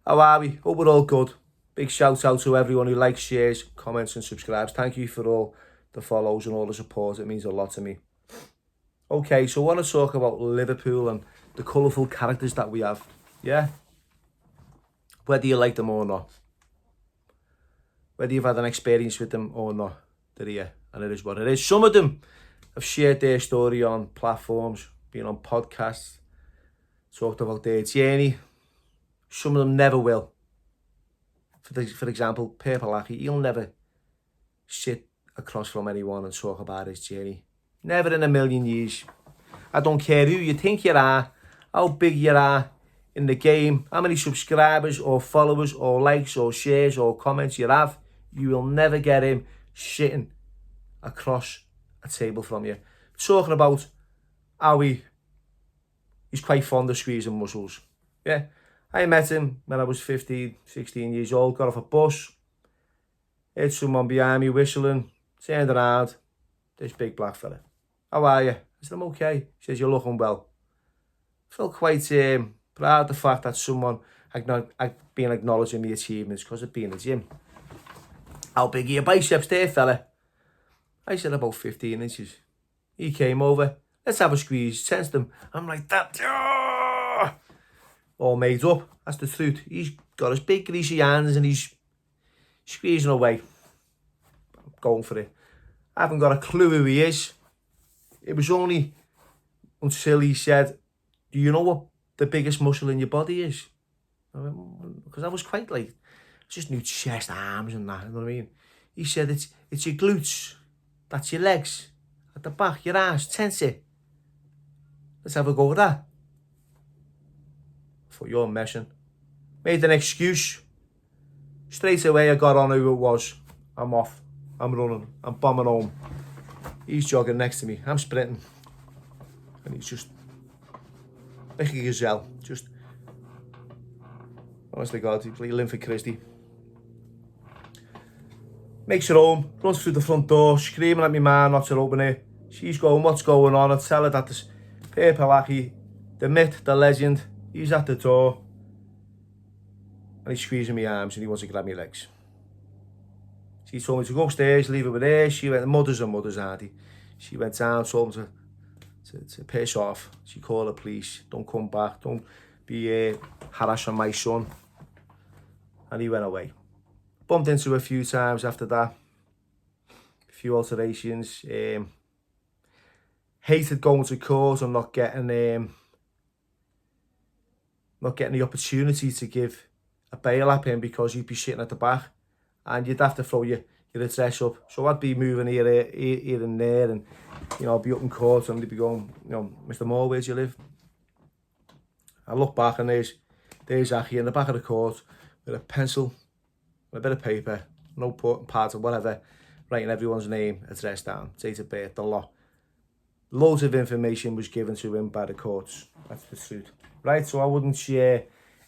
How are we? Hope we're all good. Big shout out to everyone who likes, shares, comments and subscribes. Thank you for all the follows and all the support. It means a lot to me. Okay, so I want to talk about Liverpool and the colourful characters that we have. Yeah? Whether you like them or not. Whether you've had an experience with them or not. They're here. And it is what it is. Some of them have shared their story on platforms, been on podcasts, talked about their journey. Some of them never will. For example, Lackey, he'll never sit across from anyone and talk about his journey. Never in a million years. I don't care who you think you are, how big you are in the game, how many subscribers or followers or likes or shares or comments you have, you will never get him sitting across a table from you. Talking about how he's quite fond of squeezing muscles. Yeah. I met him when I was 15, 16 years old, got off a bus, heard someone behind me whistling, turned around, this big black fella. How are you? I said, I'm okay. He says, you're looking well. I felt quite proud of the fact that someone had been acknowledging my achievements because of being in the gym. How big are your biceps there, fella? I said, about 15 inches. He came over, let's have a squeeze, sensed him. I'm like, that. All made up, that's the truth. He's got his big greasy hands and he's squeezing away. I'm going for it. I haven't got a clue who he is. It was only until he said, do you know what the biggest muscle in your body is? Because I was quite like, just knew chest, arms and that, you know what I mean? He said, it's your glutes, that's your legs, at the back, your arms, tense it. Let's have a go with that. For you're messing. Made an excuse. Straight away I got on who it was. I'm off. I'm running. I'm bombing home. He's jogging next to me. I'm sprinting. And he's just like a gazelle. Just honestly God, he's like Linford Christie. Makes it home, runs through the front door, screaming at me man not to open it. She's going, what's going on? I tell her that this Lackey, the myth, the legend, he's at the door and he's squeezing my arms and he wants to grab my legs. She told me to go upstairs, leave it with her. She went, mothers and mothers, auntie. She went down, told him to piss off. She called the police, don't come back, don't be harassing my son. And he went away. Bumped into her a few times after that. A few alterations. Hated going to court and not getting the opportunity to give a bail at him because he'd be sitting at the back and you'd have to throw your address up. So I'd be moving here and there and, you know, I'd be up in court and they'd be going, you know, Mr. Moore, where do you live? I look back and there's Lackey in the back of the court with a pencil, a bit of paper, no part or whatever, writing everyone's name, address down, date of birth, the lot. Loads of information was given to him by the courts. That's the truth. Right, so I wouldn't share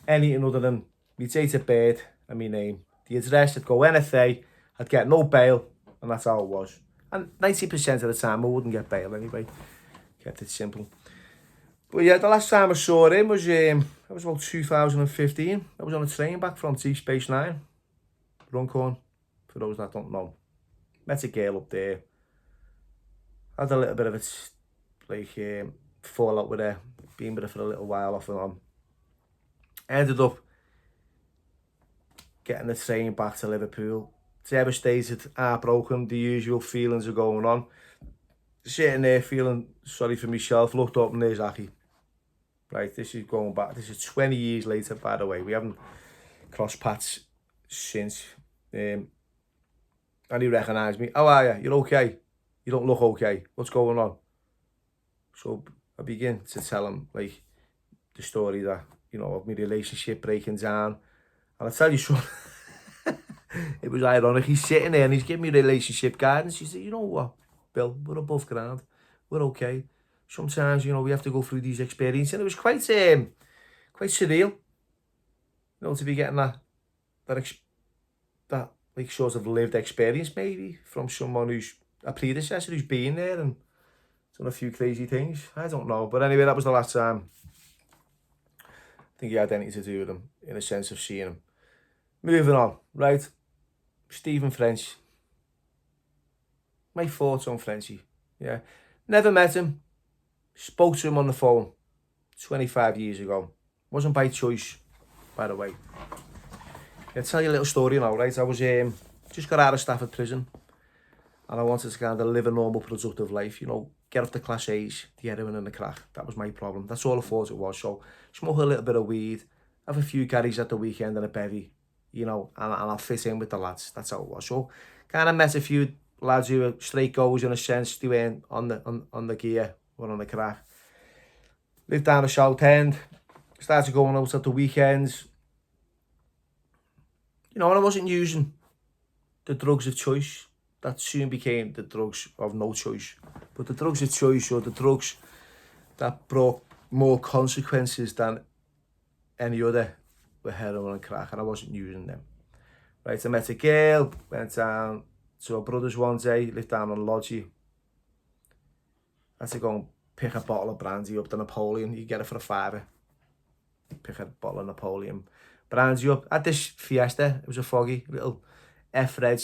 anything other than my date of birth and my name. The address, I'd go NFA, I'd get no bail, and that's how it was. And 90% of the time, I wouldn't get bail anyway. Kept it simple. But yeah, the last time I saw him was about 2015. I was on a train back from T Space 9, Runcorn, for those that don't know. Met a girl up there. Had a little bit of a fallout with her. Been with her for a little while off and on. Ended up getting the train back to Liverpool. Devastated, heartbroken, the usual feelings are going on. Sitting there feeling sorry for myself, looked up and there's Lackey. Right, this is going back, this is 20 years later, by the way. We haven't crossed paths since. And he recognised me. How are you? You're okay? You don't look okay. What's going on? So I begin to tell him like the story that, you know, of my relationship breaking down. And I tell you something, it was ironic. He's sitting there and he's giving me relationship guidance. He said, you know what, Bill, we're above ground. We're okay. Sometimes, you know, we have to go through these experiences. And it was quite surreal, you know, to be getting that like sort of lived experience maybe from someone who's a predecessor who's been there and done a few crazy things. I don't know. But anyway, that was the last time think he had anything to do with him in a sense of seeing him. Moving on, right? Stephen French. My thoughts on Frenchy. Yeah. Never met him. Spoke to him on the phone 25 years ago. Wasn't by choice, by the way. I'll tell you a little story now, right? I was just got out of Stafford prison. And I wanted to kind of live a normal, productive life, you know, get off the class A's, the heroin and the crack. That was my problem. That's all I thought it was. So, smoke a little bit of weed, have a few carries at the weekend and a bevy, you know, and I'll fit in with the lads. That's how it was. So, kind of met a few lads who were straight goers in a sense. They weren't on the gear or on the crack. Lived down the South End. Started going out at the weekends. You know, and I wasn't using the drugs of choice. That soon became the drugs of no choice. But the drugs of choice, or the drugs that brought more consequences than any other, were heroin and crack, and I wasn't using them. Right, I met a girl, went down to her brother's one day, lived down on Lodgy. I had to go and pick a bottle of brandy up, the Napoleon. You get it for £5. Pick a bottle of Napoleon, brandy up. At this Fiesta, it was a foggy little F-Reg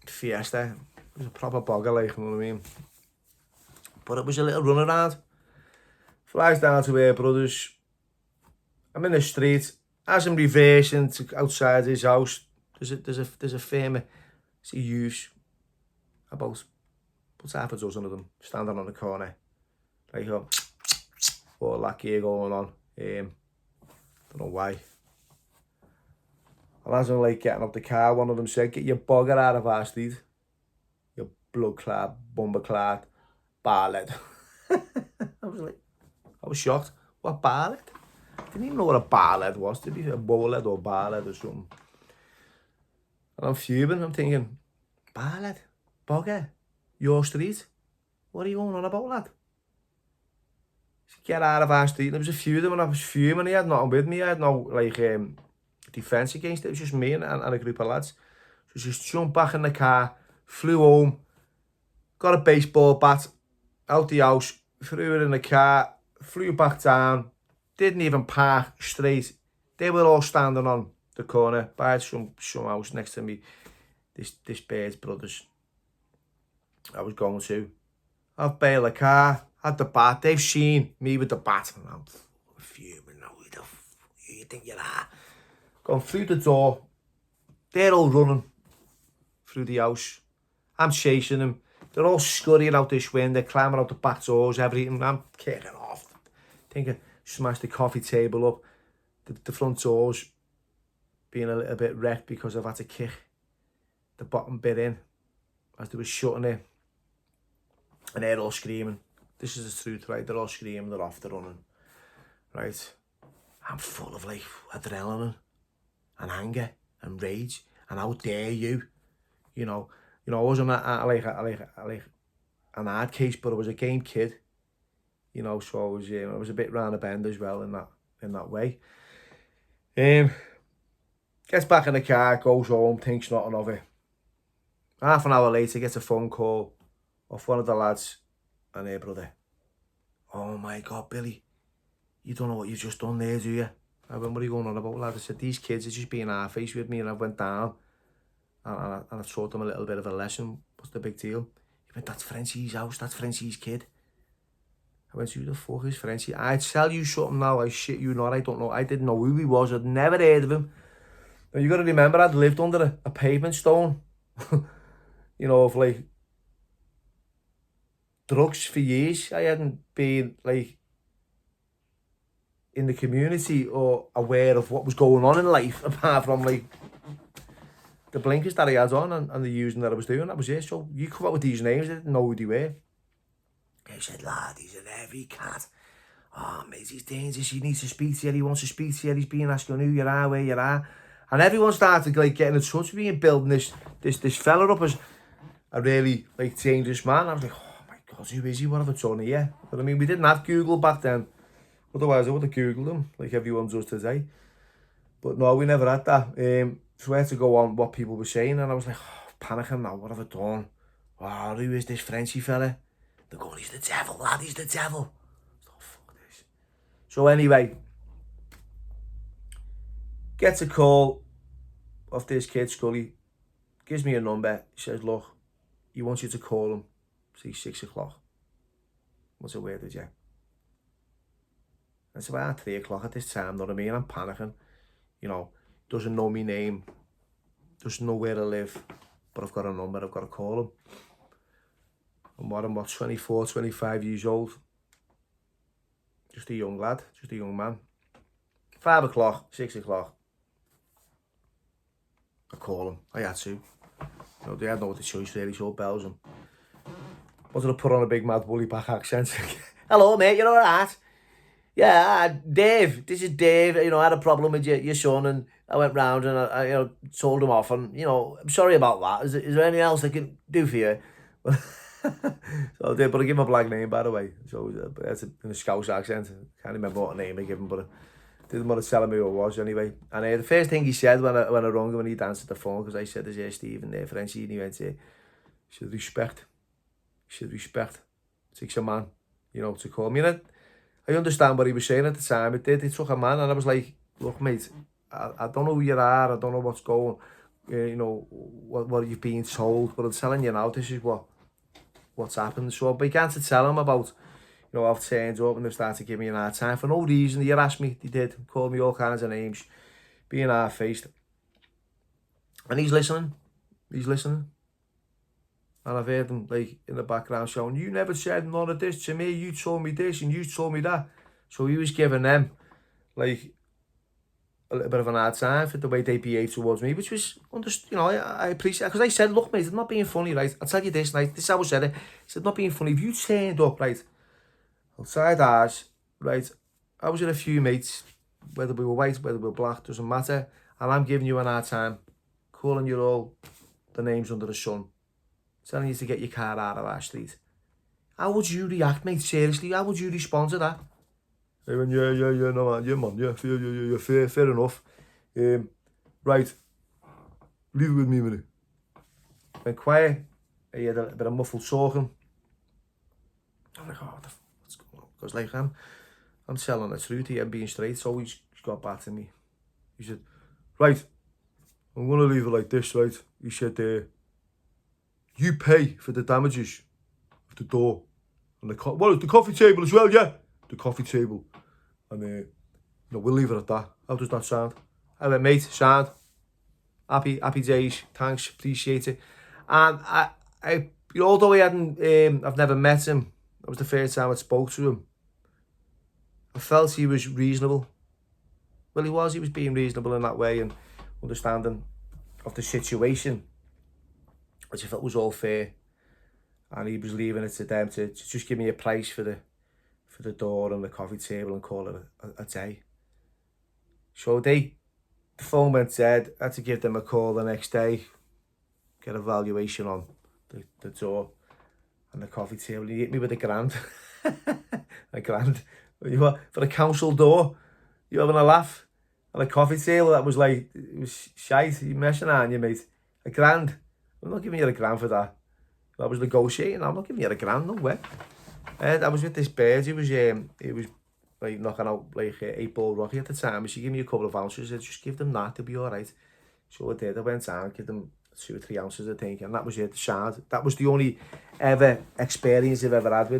Fiesta. It was a proper bogger, like, you know what I mean? But it was a little run around. Flies down to her brother's. I'm in the street. As I'm reversing to outside his house, there's a firm. See youths, about half a dozen of them, standing on the corner. Like, or Lackey going on. Don't know why. And as I'm like getting up the car, one of them said, "Get your bugger out of our street. You blood-clad, bumper-clad, bar-led." I was shocked. What bar-led? I didn't even know what a bar-led was. To be a bow-led or bar-led or something. And I'm fuming. I'm thinking, bar-led? Bugger? Your street? What are you going on about, lad? Get out of our street. There was a few of them and I was fuming. He had nothing with me. I had no, like, defence against it. It was just me and a group of lads. So just jumped back in the car, flew home, got a baseball bat out the house, threw it in the car, flew back down, didn't even park straight. They were all standing on the corner by some house next to me. This Bird's brothers. I was going to. I've bailed the car, had the bat. They've seen me with the bat. And I'm fuming now. Who you think you are? Going through the door. They're all running through the house. I'm chasing them. They're all scurrying out this window, climbing out the back doors, everything. I'm kicking off. Thinking, smashed the coffee table up. The front doors being a little bit wrecked because I've had to kick the bottom bit in as they were shutting it. And they're all screaming. This is the truth, right? They're all screaming, they're off, they're running. Right? I'm full of, like, adrenaline and anger and rage and how dare you. You know, I wasn't like an hard case, but I was a game kid. You know, so I was a bit round the bend as well in that way. Gets back in the car, goes home, thinks nothing of it. Half an hour later, gets a phone call off one of the lads and their brother. "Oh my God, Billy, you don't know what you've just done there, do you?" I went, "What are you going on about, lad?" I said, "These kids are just being half-faced with me," and I went down and I taught them a little bit of a lesson. What's the big deal? He went, "That's Frenchie's house, that's Frenchie's kid." I went, "Who the fuck is Frenchie?" "I tell you something now, I shit you not, I don't know. I didn't know who he was, I'd never heard of him." Now, you got to remember, I'd lived under a pavement stone, you know, of like drugs for years. I hadn't been like in the community or aware of what was going on in life apart from like the blinkers that I had on and the using that I was doing. That was it. So you come up with these names, I didn't know who they were. He said, "Lad, he's an heavy cat. Oh, mate, he's dangerous. He needs to speak to you. He wants to speak to you. He's been asking who you are, where you are." And everyone started like getting in touch with me and building this fella up as a really like dangerous man. I was like, "Oh my God, who is he? What have I done here?" But I mean, we didn't have Google back then. Otherwise, I would have Googled him like everyone does today. But no, we never had that. So I had to go on what people were saying, and I was like, panicking now. What have I done? "Wow, who is this Frenchy fella?" They're going, "He's the devil, lad. He's the devil." Oh, fuck this. So anyway, Gets a call off this kid, Scully. Gives me a number. He says, look, he wants you to call him. See, 6 o'clock. What's a word with you? It's about 3 o'clock at this time, know what I mean? I'm panicking. You know, doesn't know my name. Doesn't know where I live. But I've got a number, I've got to call him. I'm 24, 25 years old. Just a young lad, just a young man. 5 o'clock, 6 o'clock. I call him. I had to. You know, they had no other choice really, so bells him. Wanted to put on a big mad bully back accent. Hello mate, you're alright? Yeah, Dave, this is Dave. You know, I had a problem with your son and I went round and I you know, told him off and, you know, I'm sorry about that. Is there anything else I can do for you? So I did, but I give him a black name, by the way. So that's in a Scouse accent. I can't remember what name I gave him, but I didn't want to tell him who it was anyway. And the first thing he said when I rung him, when he'd answered the phone, because I said, "Is there Stephen there, Frenchie?" And he went, he said, respect. He said, respect. It takes a man, you know, to call me. And I understand what he was saying at the time. It did. It took a man. And I was like, look, mate, I don't know who you are. I don't know what's going, you know, what you've been told. But I'm telling you now, this is what's happened. So I began to tell him about, you know, I've turned up and they've started to give me an hard time for no reason. He harassed me. He did. Called me all kinds of names. Being hard-faced. And he's listening. He's listening. And I've heard him, like, in the background showing, you never said none of this to me. You told me this and you told me that. So he was giving them, like, a little bit of an hard time for the way they behave towards me, which was, you know, I appreciate it. Because I said, look, mate, I'm not being funny, right? I'll tell you this, right? This is how I said it. I said, not being funny. If you turned up, right, outside ours, right, I was with a few mates, whether we were white, whether we were black, doesn't matter. And I'm giving you an hard time, calling you all the names under the sun, telling you to get your car out of our street. How would you react, mate? Seriously, how would you respond to that? They went, yeah, no man, yeah, fair enough. Right, leave it with me a minute. Went quiet. He had a bit of muffled talking. I'm like, oh, what's going on? Because like I'm telling the truth here, I'm being straight. So he's got back to me. He said, right, I'm gonna leave it like this, right? He said, you pay for the damages of the door and the coffee table as well, yeah, the coffee table. And no, we'll leave it at that. How does that sound? I went, mate, sound. Happy days. Thanks, appreciate it. And I you know, although I've never met him. That was the first time I spoke to him. I felt he was reasonable. Well, he was being reasonable in that way and understanding of the situation, which I felt was all fair. And he was leaving it to them to just give me a price for the door and the coffee table and call it a day. So the phone went dead. I had to give them a call the next day, get a valuation on the door and the coffee table. He hit me with $1,000. $1,000. For a council door, you having a laugh? And a coffee table that was like, it was shite. You're messing on you, mate. $1,000. I'm not giving you $1,000 for that. I was negotiating. I'm not giving you $1,000, no way. I was with this bird. He was like knocking out like 8-ball Rocky at the time. She gave me a couple of ounces. I said, just give them that, they'll be all right. So I did. I went down, give them 2 or 3 ounces, I think, and that was it. Shard. That was the only ever experience I've ever had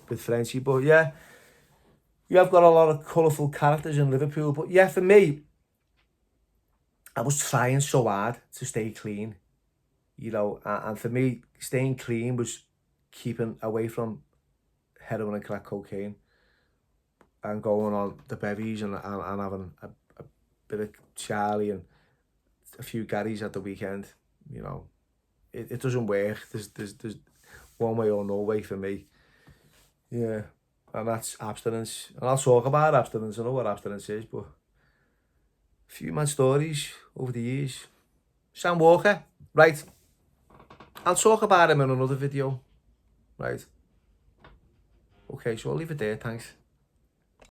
with Frenchie. But yeah, you have got a lot of colourful characters in Liverpool. But yeah, for me, I was trying so hard to stay clean, you know, and for me, staying clean was keeping away from heroin and crack cocaine and going on the bevies and having a bit of Charlie and a few Garys at the weekend. You know, it doesn't work. There's one way or no way for me. Yeah, and that's abstinence. And I'll talk about abstinence. I know what abstinence is, but a few mad stories over the years. Sam Walker, right? I'll talk about him in another video, right? Okay, so I'll leave it there, thanks.